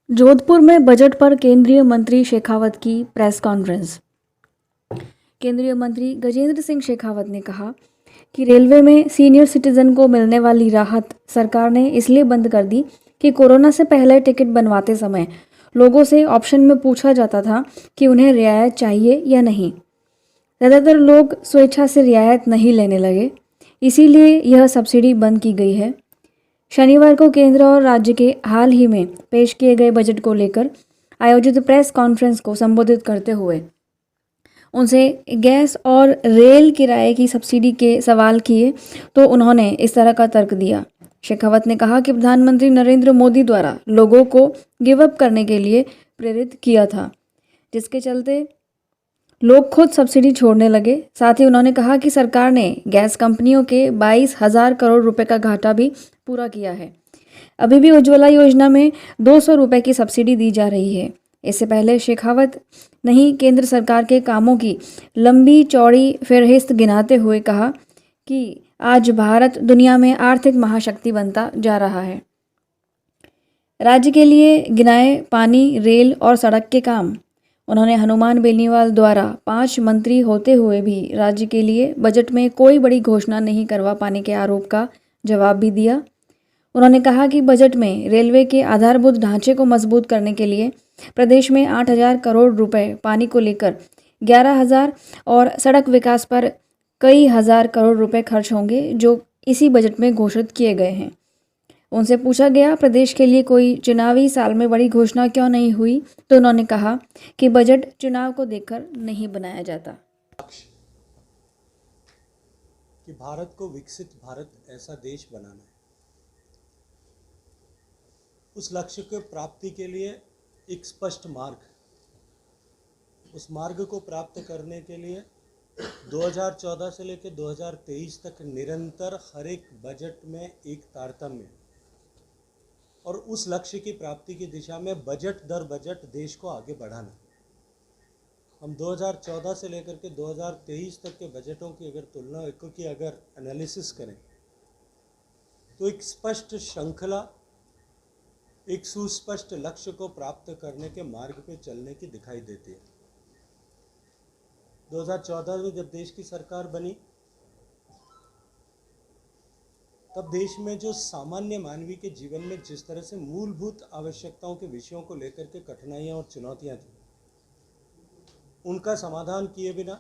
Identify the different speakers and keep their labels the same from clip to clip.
Speaker 1: जोधपुर में बजट पर केंद्रीय मंत्री शेखावत की प्रेस कॉन्फ्रेंस। केंद्रीय मंत्री गजेंद्र सिंह शेखावत ने कहा कि रेलवे में सीनियर सिटीजन को मिलने वाली राहत सरकार ने इसलिए बंद कर दी कि कोरोना से पहले टिकट बनवाते समय लोगों से ऑप्शन में पूछा जाता था कि उन्हें रियायत चाहिए या नहीं। ज़्यादातर लोग स्वेच्छा से रियायत नहीं लेने लगे, इसीलिए यह सब्सिडी बंद की गई है। शनिवार को केंद्र और राज्य के हाल ही में पेश किए गए बजट को लेकर आयोजित प्रेस कॉन्फ्रेंस को संबोधित करते हुए उनसे गैस और रेल किराए की सब्सिडी के सवाल किए तो उन्होंने इस तरह का तर्क दिया। शेखावत ने कहा कि प्रधानमंत्री नरेंद्र मोदी द्वारा लोगों को गिव अप करने के लिए प्रेरित किया था, जिसके चलते लोग खुद सब्सिडी छोड़ने लगे। साथ ही उन्होंने कहा कि सरकार ने गैस कंपनियों के 22,000 करोड़ रुपए का घाटा भी पूरा किया है। अभी भी उज्ज्वला योजना में 200 रुपए की सब्सिडी दी जा रही है। इससे पहले शेखावत नहीं केंद्र सरकार के कामों की लंबी चौड़ी फहरिस्त गिनाते हुए कहा कि आज भारत दुनिया में आर्थिक महाशक्ति बनता जा रहा है। राज्य के लिए गिनाए पानी, रेल और सड़क के काम। उन्होंने हनुमान बेनीवाल द्वारा 5 मंत्री होते हुए भी राज्य के लिए बजट में कोई बड़ी घोषणा नहीं करवा पाने के आरोप का जवाब भी दिया। उन्होंने कहा कि बजट में रेलवे के आधारभूत ढांचे को मजबूत करने के लिए प्रदेश में 8,000 करोड़ रुपए, पानी को लेकर 11,000 और सड़क विकास पर कई हज़ार करोड़ रुपए खर्च होंगे, जो इसी बजट में घोषित किए गए हैं। उनसे पूछा गया प्रदेश के लिए कोई चुनावी साल में बड़ी घोषणा क्यों नहीं हुई, तो उन्होंने कहा कि बजट चुनाव को देखकर नहीं बनाया जाता।
Speaker 2: कि भारत को विकसित भारत ऐसा देश बनाना है, उस लक्ष्य के प्राप्ति के लिए एक स्पष्ट मार्ग, उस मार्ग को प्राप्त करने के लिए 2014 से लेकर 2023 तक निरंतर हर एक बजट में एक तारतम्य और उस लक्ष्य की प्राप्ति की दिशा में बजट दर बजट देश को आगे बढ़ाना। हम 2014 से लेकर के 2023 तक के बजटों की अगर तुलना की अगर एनालिसिस करें तो एक स्पष्ट श्रृंखला, एक सुस्पष्ट लक्ष्य को प्राप्त करने के मार्ग पे चलने की दिखाई देती है। 2014 में जब देश की सरकार बनी तब देश में जो सामान्य मानवीय के जीवन में जिस तरह से मूलभूत आवश्यकताओं के विषयों को लेकर के कठिनाइयां और चुनौतियां थी, उनका समाधान किए बिना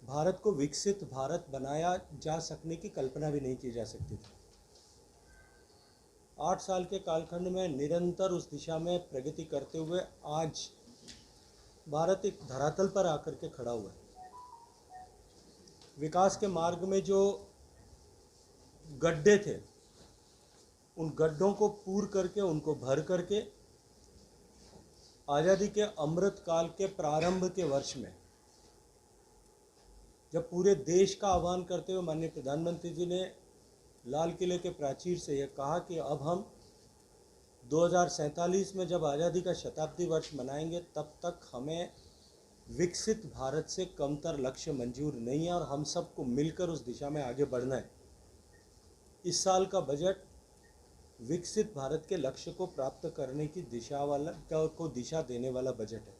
Speaker 2: भारत को विकसित भारत बनाया जा सकने की कल्पना भी नहीं की जा सकती थी। 8 साल के कालखंड में निरंतर उस दिशा में प्रगति करते हुए आज भारत एक धरातल पर आकर के खड़ा हुआ है। विकास के मार्ग में जो गड्ढे थे, उन गड्ढों को पूर करके, उनको भर करके आज़ादी के अमृत काल के प्रारंभ के वर्ष में जब पूरे देश का आह्वान करते हुए माननीय प्रधानमंत्री जी ने लाल किले के प्राचीर से यह कहा कि अब हम 2047 में जब आज़ादी का शताब्दी वर्ष मनाएंगे तब तक हमें विकसित भारत से कमतर लक्ष्य मंजूर नहीं है और हम सबको मिलकर उस दिशा में आगे बढ़ना है। इस साल का बजट विकसित भारत के लक्ष्य को प्राप्त करने की दिशा को दिशा देने वाला बजट है।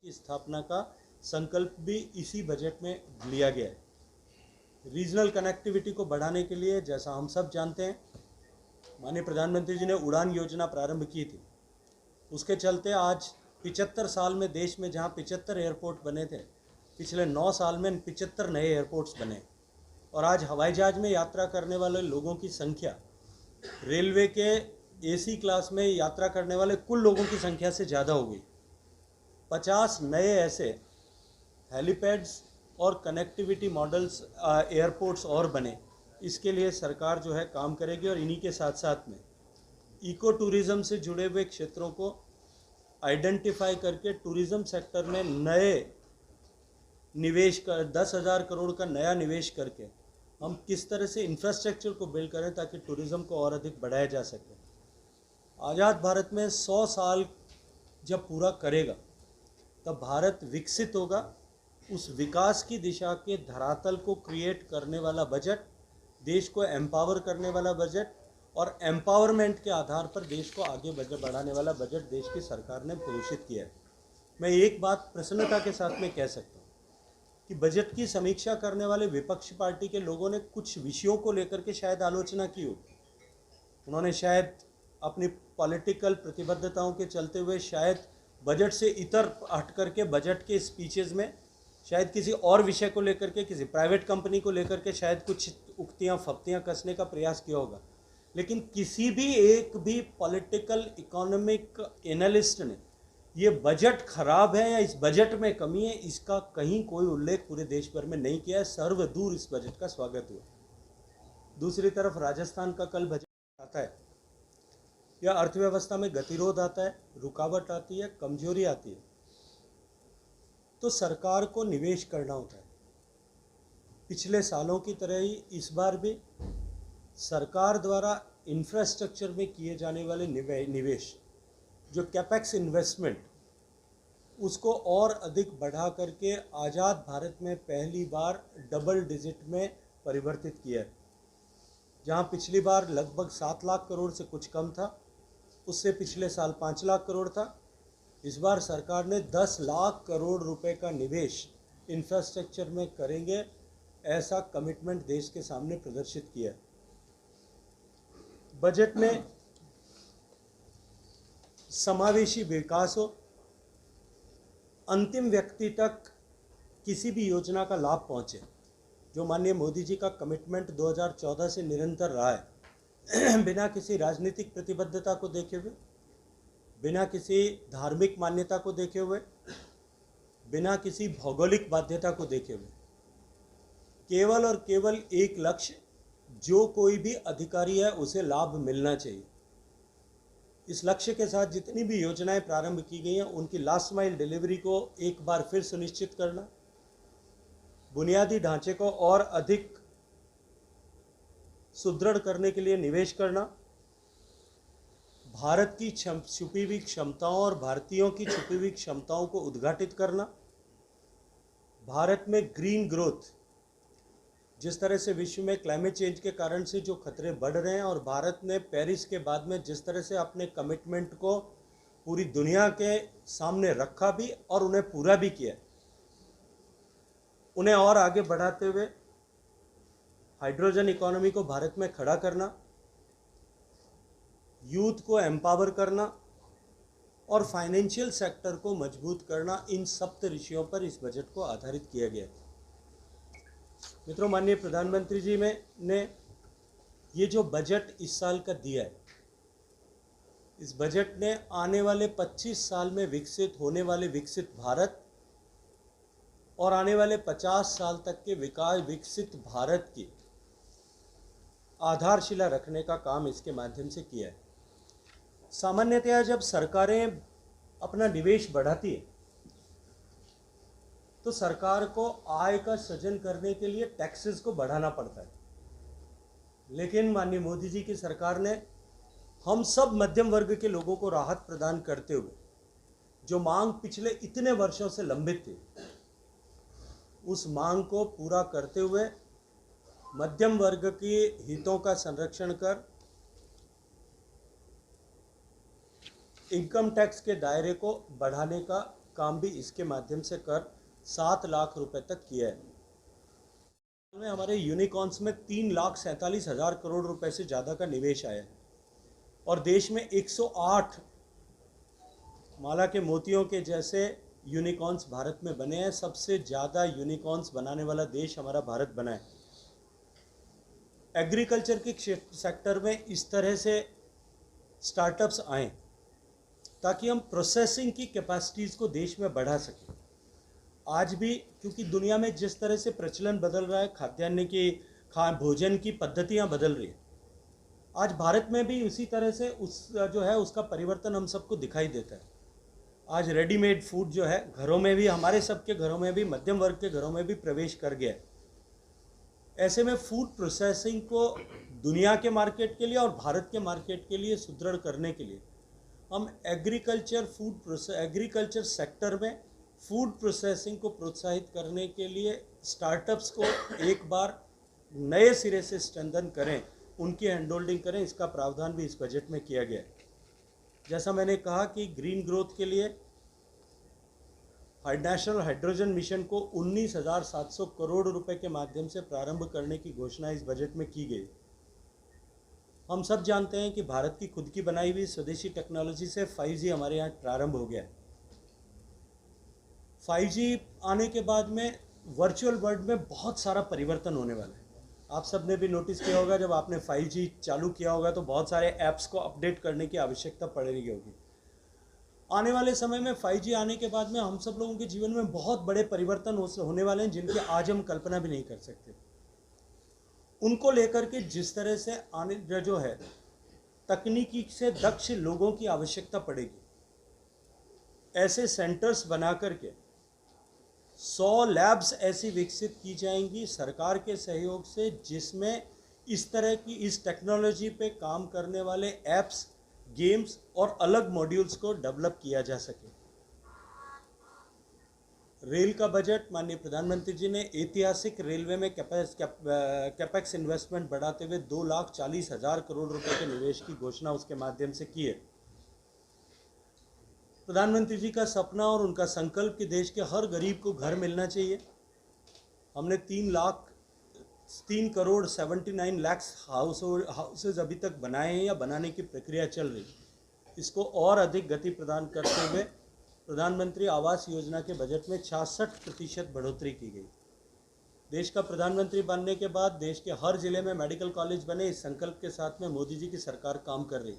Speaker 2: इस स्थापना का संकल्प भी इसी बजट में लिया गया है। रीजनल कनेक्टिविटी को बढ़ाने के लिए, जैसा हम सब जानते हैं, माननीय प्रधानमंत्री जी ने उड़ान योजना प्रारंभ की थी। उसके चलते आज 75 साल में देश में जहां 75 एयरपोर्ट बने थे, पिछले 9 साल में 75 नए एयरपोर्ट्स बने और आज हवाई जहाज में यात्रा करने वाले लोगों की संख्या रेलवे के एसी क्लास में यात्रा करने वाले कुल लोगों की संख्या से ज़्यादा हो गई। 50 नए ऐसे हेलीपैड्स और कनेक्टिविटी मॉडल्स एयरपोर्ट्स और बने। इसके लिए सरकार जो है काम करेगी और इन्हीं के साथ साथ में इको टूरिज़्म से जुड़े हुए क्षेत्रों को आइडेंटिफाई करके टूरिज़्म सेक्टर में नए निवेश कर 10,000 करोड़ का नया निवेश करके हम किस तरह से इंफ्रास्ट्रक्चर को बिल्ड करें ताकि टूरिज़्म को और अधिक बढ़ाया जा सके। आज़ाद भारत में 100 साल जब पूरा करेगा तब भारत विकसित होगा। उस विकास की दिशा के धरातल को क्रिएट करने वाला बजट, देश को एम्पावर करने वाला बजट और एम्पावरमेंट के आधार पर देश को आगे बढ़ाने वाला बजट देश की सरकार ने घोषित किया है। मैं एक बात प्रसन्नता के साथ में कह सकता हूँ कि बजट की समीक्षा करने वाले विपक्ष पार्टी के लोगों ने कुछ विषयों को लेकर के शायद आलोचना की होगी। उन्होंने शायद अपनी पॉलिटिकल प्रतिबद्धताओं के चलते हुए शायद बजट से इतर हट करके बजट के स्पीचेस में शायद किसी और विषय को लेकर के, किसी प्राइवेट कंपनी को लेकर के शायद कुछ उक्तियां फप्तियां कसने का प्रयास किया होगा, लेकिन किसी भी एक भी पॉलिटिकल इकोनॉमिक एनालिस्ट ने ये बजट खराब है या इस बजट में कमी है इसका कहीं कोई उल्लेख पूरे देश भर में नहीं किया है। सर्वदूर इस बजट का स्वागत हुआ। दूसरी तरफ राजस्थान का कल बजट आता है, यह अर्थव्यवस्था में गतिरोध आता है, रुकावट आती है, कमजोरी आती है, तो सरकार को निवेश करना होता है। पिछले सालों की तरह ही इस बार भी सरकार द्वारा इंफ्रास्ट्रक्चर में किए जाने वाले निवेश, जो कैपेक्स इन्वेस्टमेंट, उसको और अधिक बढ़ा करके आज़ाद भारत में पहली बार डबल डिजिट में परिवर्तित किया है। जहां पिछली बार लगभग 7 लाख करोड़ से कुछ कम था, उससे पिछले साल 5 लाख करोड़ था। इस बार सरकार ने 10 लाख करोड़ रुपए का निवेश इंफ्रास्ट्रक्चर में करेंगे, ऐसा कमिटमेंट देश के सामने प्रदर्शित किया है। बजट में समावेशी विकास हो, अंतिम व्यक्ति तक किसी भी योजना का लाभ पहुंचे, जो माननीय मोदी जी का कमिटमेंट 2014 से निरंतर रहा है, बिना किसी राजनीतिक प्रतिबद्धता को देखे हुए, बिना किसी धार्मिक मान्यता को देखे हुए, बिना किसी भौगोलिक बाध्यता को देखे हुए, केवल और केवल एक लक्ष्य, जो कोई भी अधिकारी है उसे लाभ मिलना चाहिए। इस लक्ष्य के साथ जितनी भी योजनाएं प्रारंभ की गई हैं उनकी लास्ट माइल डिलीवरी को एक बार फिर सुनिश्चित करना, बुनियादी ढांचे को और अधिक सुदृढ़ करने के लिए निवेश करना, भारत की छुपी हुई क्षमताओं और भारतीयों की छुपी हुई क्षमताओं को उद्घाटित करना, भारत में ग्रीन ग्रोथ, जिस तरह से विश्व में क्लाइमेट चेंज के कारण से जो खतरे बढ़ रहे हैं और भारत ने पेरिस के बाद में जिस तरह से अपने कमिटमेंट को पूरी दुनिया के सामने रखा भी और उन्हें पूरा भी किया, उन्हें और आगे बढ़ाते हुए हाइड्रोजन इकोनॉमी को भारत में खड़ा करना, यूथ को एम्पावर करना और फाइनेंशियल सेक्टर को मजबूत करना, इन सप्त विषयों पर इस बजट को आधारित किया गया है। मित्रों, माननीय प्रधानमंत्री जी ने ये जो बजट इस साल का दिया है, इस बजट ने आने वाले 25 साल में विकसित होने वाले विकसित भारत और आने वाले 50 साल तक के विकसित भारत की आधारशिला रखने का काम इसके माध्यम से किया है। सामान्यतया जब सरकारें अपना निवेश बढ़ाती है तो सरकार को आय का सृजन करने के लिए टैक्सेस को बढ़ाना पड़ता है, लेकिन माननीय मोदी जी की सरकार ने हम सब मध्यम वर्ग के लोगों को राहत प्रदान करते हुए जो मांग पिछले इतने वर्षों से लंबित थी, उस मांग को पूरा करते हुए मध्यम वर्ग के हितों का संरक्षण कर इनकम टैक्स के दायरे को बढ़ाने का काम भी इसके माध्यम से कर 7 लाख रुपए तक किया है। में हमारे यूनिकॉर्न्स में 3,47,000 करोड़ रुपए से ज़्यादा का निवेश आया है और देश में 108 माला के मोतियों के जैसे यूनिकॉर्न्स भारत में बने हैं। सबसे ज़्यादा यूनिकॉर्न्स बनाने वाला देश हमारा भारत बना है। एग्रीकल्चर के सेक्टर में इस तरह से स्टार्टअप्स आएँ ताकि हम प्रोसेसिंग की कैपेसिटीज़ को देश में बढ़ा सकें। आज भी क्योंकि दुनिया में जिस तरह से प्रचलन बदल रहा है, खाद्यान्न की भोजन की पद्धतियां बदल रही है, आज भारत में भी उसी तरह से उसका परिवर्तन हम सबको दिखाई देता है। आज रेडीमेड फूड जो है घरों में भी, हमारे सबके घरों में भी, मध्यम वर्ग के घरों में भी प्रवेश कर गया है। ऐसे में फूड प्रोसेसिंग को दुनिया के मार्केट के लिए और भारत के मार्केट के लिए सुदृढ़ करने के लिए हम एग्रीकल्चर सेक्टर में फूड प्रोसेसिंग को प्रोत्साहित करने के लिए स्टार्टअप्स को एक बार नए सिरे से स्ट्रेंथन करें, उनकी हैंड होल्डिंग करें, इसका प्रावधान भी इस बजट में किया गया है। जैसा मैंने कहा कि ग्रीन ग्रोथ के लिए नेशनल हाइड्रोजन मिशन को 19,700 करोड़ रुपए के माध्यम से प्रारंभ करने की घोषणा इस बजट में की गई। हम सब जानते हैं कि भारत की खुद की बनाई हुई स्वदेशी टेक्नोलॉजी से 5G हमारे यहाँ प्रारंभ हो गया है। 5G आने के बाद में वर्चुअल वर्ल्ड में बहुत सारा परिवर्तन होने वाला है। आप सब ने भी नोटिस किया होगा, जब आपने 5G चालू किया होगा तो बहुत सारे ऐप्स को अपडेट करने की आवश्यकता पड़ेगी होगी। आने वाले समय में 5G आने के बाद में हम सब लोगों के जीवन में बहुत बड़े परिवर्तन होने वाले हैं, जिनकी आज हम कल्पना भी नहीं कर सकते। उनको लेकर के जिस तरह से आने जो है तकनीकी से दक्ष लोगों की आवश्यकता पड़ेगी, ऐसे सेंटर्स बना करके 100 लैब्स ऐसी विकसित की जाएंगी सरकार के सहयोग से, जिसमें इस तरह की इस टेक्नोलॉजी पे काम करने वाले ऐप्स, गेम्स और अलग मॉड्यूल्स को डेवलप किया जा सके। रेल का बजट माननीय प्रधानमंत्री जी ने ऐतिहासिक रेलवे में कैपेक्स इन्वेस्टमेंट बढ़ाते हुए 2,40,000 करोड़ रुपए के निवेश की घोषणा उसके माध्यम से की है। प्रधानमंत्री जी का सपना और उनका संकल्प कि देश के हर गरीब को घर मिलना चाहिए। हमने 3 करोड़ 79 लाख हाउसेज अभी तक बनाए हैं या बनाने की प्रक्रिया चल रही। इसको और अधिक गति प्रदान करते हुए प्रधानमंत्री आवास योजना के बजट में 66% बढ़ोतरी की गई। देश का प्रधानमंत्री बनने के बाद देश के हर जिले में मेडिकल कॉलेज बने, इस संकल्प के साथ में मोदी जी की सरकार काम कर रही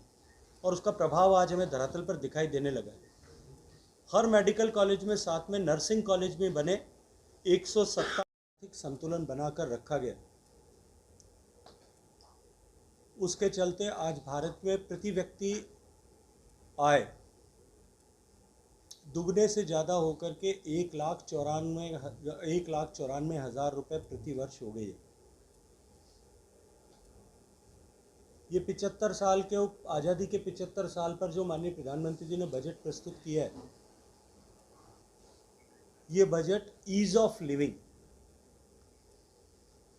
Speaker 2: और उसका प्रभाव आज हमें धरातल पर दिखाई देने लगा है। हर मेडिकल कॉलेज में साथ में नर्सिंग कॉलेज में बने 170 संतुलन बनाकर रखा गया। उसके चलते आज भारत में प्रति व्यक्ति आय दुगने से ज़्यादा होकर के 1,94,000 रुपये प्रति वर्ष हो गई है। ये 75 साल के आज़ादी के 75 साल पर जो माननीय प्रधानमंत्री जी ने बजट प्रस्तुत किया है, ये बजट ईज ऑफ लिविंग,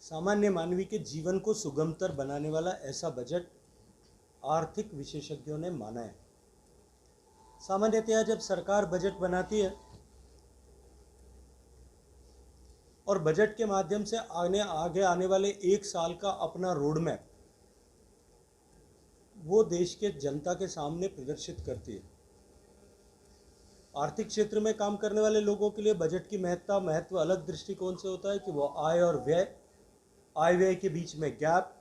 Speaker 2: सामान्य मानवी के जीवन को सुगमतर बनाने वाला ऐसा बजट आर्थिक विशेषज्ञों ने माना है। सामान्यतया जब सरकार बजट बनाती है और बजट के माध्यम से आगे आने वाले एक साल का अपना रोड मैप वो देश के जनता के सामने प्रदर्शित करती है। आर्थिक क्षेत्र में काम करने वाले लोगों के लिए बजट की महत्व अलग दृष्टिकोण से होता है कि वो आय और आय व्यय के बीच में गैप,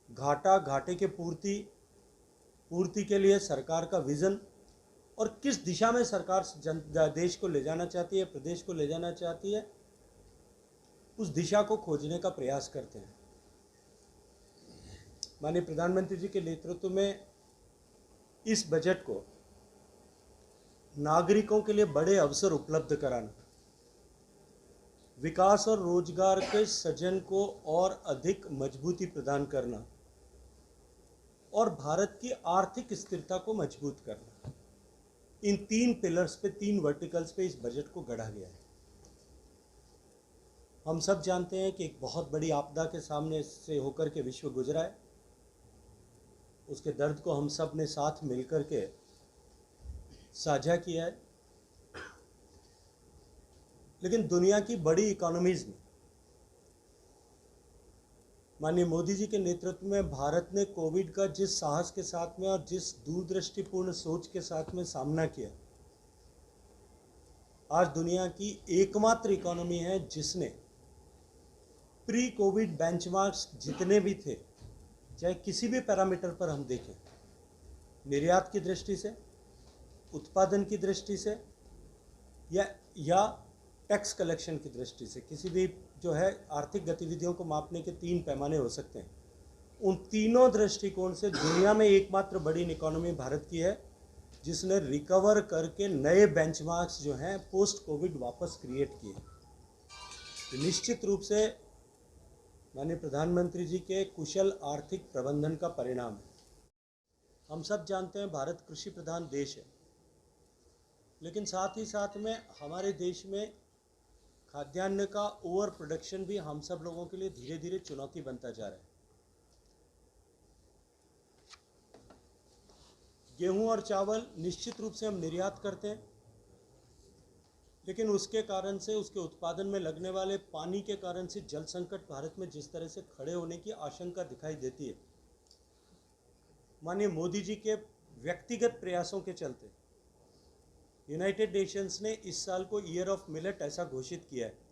Speaker 2: घाटे के पूर्ति के लिए सरकार का विजन और किस दिशा में सरकार देश को ले जाना चाहती है, प्रदेश को ले जाना चाहती है, उस दिशा को खोजने का प्रयास करते हैं। माननीय प्रधानमंत्री जी के नेतृत्व में इस बजट को नागरिकों के लिए बड़े अवसर उपलब्ध कराना, विकास और रोजगार के सृजन को और अधिक मजबूती प्रदान करना और भारत की आर्थिक स्थिरता को मजबूत करना, इन 3 पिलर्स पे, 3 वर्टिकल्स पे इस बजट को गढ़ा गया है। हम सब जानते हैं कि एक बहुत बड़ी आपदा के सामने से होकर के विश्व गुजरा है। उसके दर्द को हम सब ने साथ मिलकर के साझा किया है। लेकिन दुनिया की बड़ी इकोनॉमीज में माननीय मोदी जी के नेतृत्व में भारत ने कोविड का जिस साहस के साथ में और जिस दूरदृष्टिपूर्ण सोच के साथ में सामना किया, आज दुनिया की एकमात्र इकोनॉमी है जिसने प्री कोविड बेंचमार्क्स जितने भी थे, चाहे किसी भी पैरामीटर पर हम देखें, निर्यात की दृष्टि से, उत्पादन की दृष्टि से या टैक्स कलेक्शन की दृष्टि से, किसी भी जो है आर्थिक गतिविधियों को मापने के 3 पैमाने हो सकते हैं। उन तीनों दृष्टिकोण से दुनिया में एकमात्र बड़ी इकोनॉमी भारत की है जिसने रिकवर करके नए बेंचमार्क्स जो हैं पोस्ट कोविड वापस क्रिएट किए। तो निश्चित रूप से माननीय प्रधानमंत्री जी के कुशल आर्थिक प्रबंधन का परिणाम है। हम सब जानते हैं भारत कृषि प्रधान देश है, लेकिन साथ ही साथ में हमारे देश में खाद्यान्न का ओवर प्रोडक्शन भी हम सब लोगों के लिए धीरे धीरे चुनौती बनता जा रहा है। गेहूं और चावल निश्चित रूप से हम निर्यात करते हैं, लेकिन उसके कारण से, उसके उत्पादन में लगने वाले पानी के कारण से जल संकट भारत में जिस तरह से खड़े होने की आशंका दिखाई देती है, माननीय मोदी जी के व्यक्तिगत प्रयासों के चलते यूनाइटेड नेशंस ने इस साल को ईयर ऑफ मिलेट ऐसा घोषित किया है।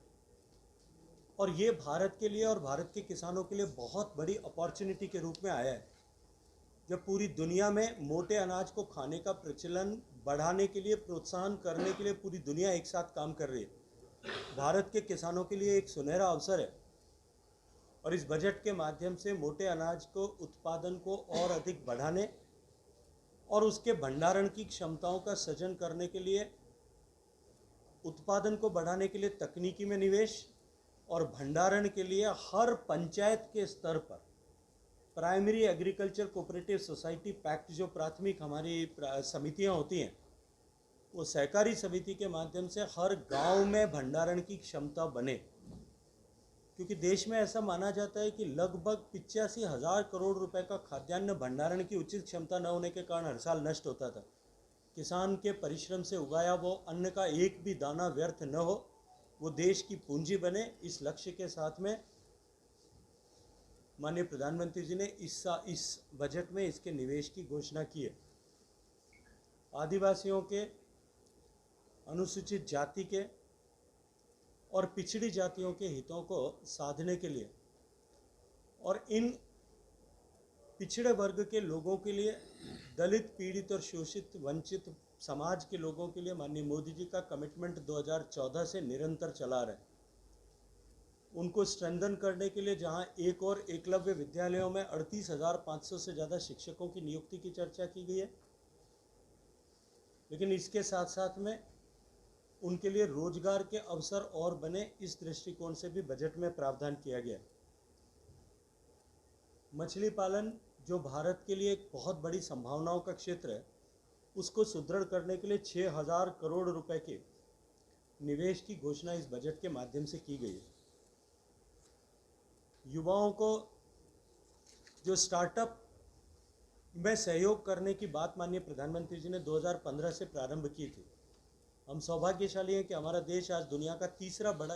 Speaker 2: और ये भारत के लिए और भारत के किसानों के लिए बहुत बड़ी अपॉर्चुनिटी के रूप में आया है, जब पूरी दुनिया में मोटे अनाज को खाने का प्रचलन बढ़ाने के लिए, प्रोत्साहन करने के लिए पूरी दुनिया एक साथ काम कर रही है। भारत के किसानों के लिए एक सुनहरा अवसर है और इस बजट के माध्यम से मोटे अनाज को उत्पादन को और अधिक बढ़ाने और उसके भंडारण की क्षमताओं का सृजन करने के लिए, उत्पादन को बढ़ाने के लिए तकनीकी में निवेश और भंडारण के लिए हर पंचायत के स्तर पर प्राइमरी एग्रीकल्चर कोऑपरेटिव सोसाइटी पैक्ट, जो प्राथमिक हमारी समितियां होती हैं, वो सहकारी समिति के माध्यम से हर गांव में भंडारण की क्षमता बने। क्योंकि देश में ऐसा माना जाता है कि लगभग 85,000 करोड़ रुपए का खाद्यान्न भंडारण की उचित क्षमता न होने के कारण हर साल नष्ट होता था। किसान के परिश्रम से उगाया वो अन्न का एक भी दाना व्यर्थ न हो, वो देश की पूंजी बने, इस लक्ष्य के साथ में माननीय प्रधानमंत्री जी ने इस बजट में इसके निवेश की घोषणा की है। आदिवासियों के, अनुसूचित जाति के और पिछड़ी जातियों के हितों को साधने के लिए और इन पिछड़े वर्ग के लोगों के लिए, दलित, पीड़ित और शोषित वंचित समाज के लोगों के लिए माननीय मोदी जी का कमिटमेंट 2014 से निरंतर चला रहे। उनको स्ट्रेंथन करने के लिए जहां एक और एकलव्य विद्यालयों में 38,500 से ज़्यादा शिक्षकों की नियुक्ति की चर्चा की गई है, लेकिन इसके साथ साथ में उनके लिए रोजगार के अवसर और बने, इस दृष्टिकोण से भी बजट में प्रावधान किया गया है। मछली पालन, जो भारत के लिए एक बहुत बड़ी संभावनाओं का क्षेत्र है, उसको सुदृढ़ करने के लिए 6,000 करोड़ रुपए के निवेश की घोषणा इस बजट के माध्यम से की गई है। युवाओं को जो स्टार्टअप में सहयोग करने की बात माननीय प्रधानमंत्री जी ने 2015 से प्रारंभ की थी। हम सौभाग्यशाली हैं कि हमारा देश आज दुनिया का तीसरा बड़ा